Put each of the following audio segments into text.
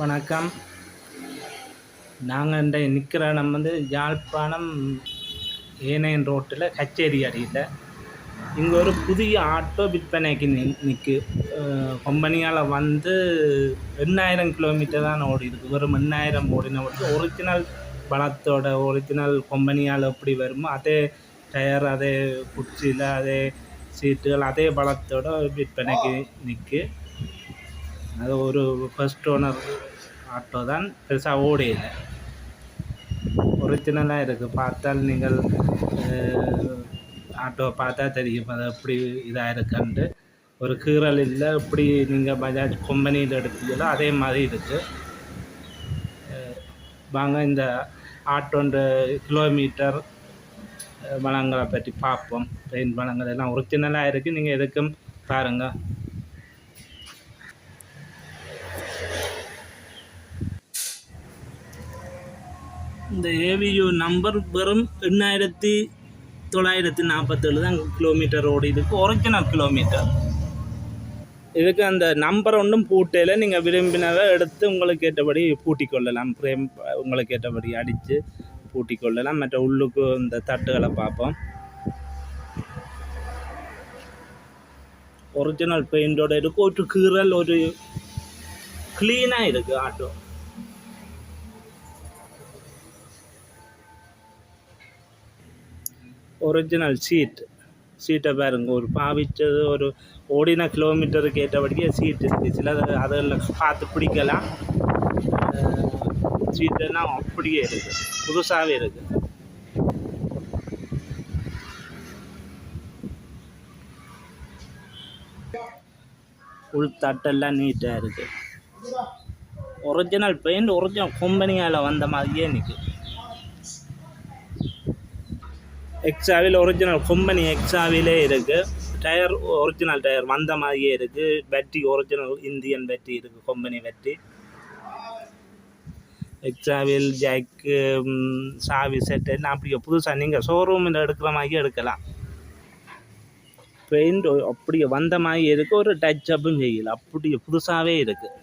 வணக்கம். நாங்கள் இந்த நிற்கிற இடம் யாழ்ப்பாணம் ஏனையன் ரோட்டில் கச்சேரி அடியில். இங்கே ஒரு புதிய ஆட்டோ விற்பனைக்கு நிற்கு. கம்பெனியால் 8000 கிலோமீட்டர் தான் ஓடி இருக்குது. வெறும் 8000 ஓடின ஒரிஜினல் பலத்தோட ஒரிஜினல் கம்பெனியால் எப்படி வருமோ அதே டயர், அதே குச்சியில், அதே சீட்டுகள், அதே பலத்தோட விற்பனைக்கு நிற்கு. அது ஒரு ஃபர்ஸ்ட் ஓனர் ஆட்டோ தான், பெருசாக ஓடையில் ஒரிஜினலாக இருக்குது. பார்த்தால் நீங்கள் ஆட்டோவை பார்த்தா தெரியும் அது எப்படி இதாக இருக்குன்ட்டு. ஒரு கீறல் இல்லை. எப்படி நீங்கள் பஜாஜ் கம்பெனியில் எடுத்தீங்களோ அதே மாதிரி இருக்குது. வாங்க இந்த ஆட்டோன்ற கிலோமீட்டர் வளங்களை பற்றி பார்ப்போம். பெயின் வளங்கள் எல்லாம் ஒரிஜினலாக இருக்குது. நீங்கள் எதுக்கும் பாருங்கள். இந்த ஏவியூ நம்பர் வெறும் 8947 தான் கிலோமீட்டர் ஓடி இருக்குது. Original kilometre. இதுக்கு அந்த நம்பர் ஒன்றும் பூட்டையில் நீங்கள் விரும்பினதை எடுத்து உங்களுக்கு ஏற்றபடி பூட்டிக்கொள்ளலாம். ஃப்ரேம் உங்களுக்கு ஏற்றபடி அடித்து பூட்டிக்கொள்ளலாம். மற்ற உள்ளுக்கு இந்த தட்டுகளை பார்ப்போம். ஒரிஜினல் பெயிண்டோடு இருக்குது. ஒரு கீறல், ஒரு க்ளீனாக இருக்குது ஆட்டோ. ஒரிஜினல் சீட்டை பாருங்க. ஒரு பாவிச்சது ஒரு ஓடின கிலோமீட்டருக்கு ஏற்றபடியே சீட் இருக்குது. சில அதில் பார்த்து பிடிக்கலாம். சீட்டெல்லாம் அப்படியே இருக்குது, புதுசாகவே இருக்குது. உள் தட்டெல்லாம் நீட்டாக இருக்குது. ஒரிஜினல் பெயிண்ட், ஒரிஜினல் கம்பெனியால் வந்த மாதிரியே நிற்குது. எக்ஸாவில் ஒரிஜினல் கம்பெனி எக்ஸாவிலே இருக்குது. டயர் ஒரிஜினல் டயர் வந்த மாதிரியே இருக்குது. பேட்டரி ஒரிஜினல் இந்தியன் பேட்டரி இருக்குது, கம்பெனி பேட்டரி. எக்ஸாவில் ஜாக்கு, சாவி செட்டு எல்லாம் அப்படியே புதுசாக நீங்கள் ஷோரூமில் எடுக்கிற மாதிரியே எடுக்கலாம். பெயிண்ட் அப்படியே வந்த மாதிரி இருக்குது. ஒரு டச் அப்பும் செய்யலை, அப்படியே புதுசாகவே இருக்குது.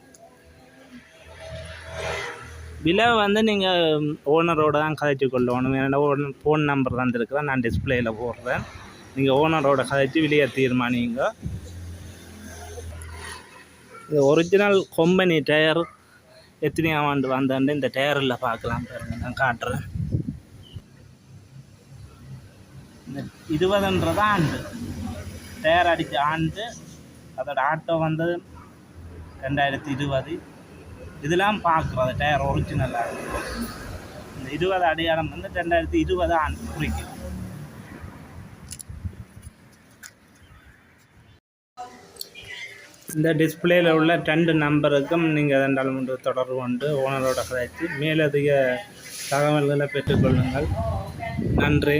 விலை நீங்கள் ஓனரோட தான் கதைச்சி கொள்ளணும். என்னோட ஃபோன் நம்பர் தந்துருக்குறேன், நான் டிஸ்பிளேயில் போடுறேன். நீங்கள் ஓனரோட கதைச்சி விலையை தீர்மானிங்க. இந்த ஒரிஜினல் கம்பெனி டயர் எத்தனையாம் ஆண்டு வந்தாண்டு இந்த டயரில் பார்க்கலாம். பாருங்கள், நான் காட்டுறேன். இந்த 20 ஆண்டு டயர் அடித்த ஆண்டு. அதோட ஆட்டோ 2020. இதெல்லாம் பார்க்குறோம். டயர் ஒரிஜினலாக இந்த 20 அடையாளம் 2020 ஆண்டு குறிக்கும். இந்த டிஸ்பிளேயில் உள்ள 2 நம்பருக்கும் நீங்கள் ரெண்டாலும் தொடர்பு கொண்டு ஓனரோட கதைச்சு மேலதிக தகவல்களை பெற்றுக்கொள்ளுங்கள். நன்றி.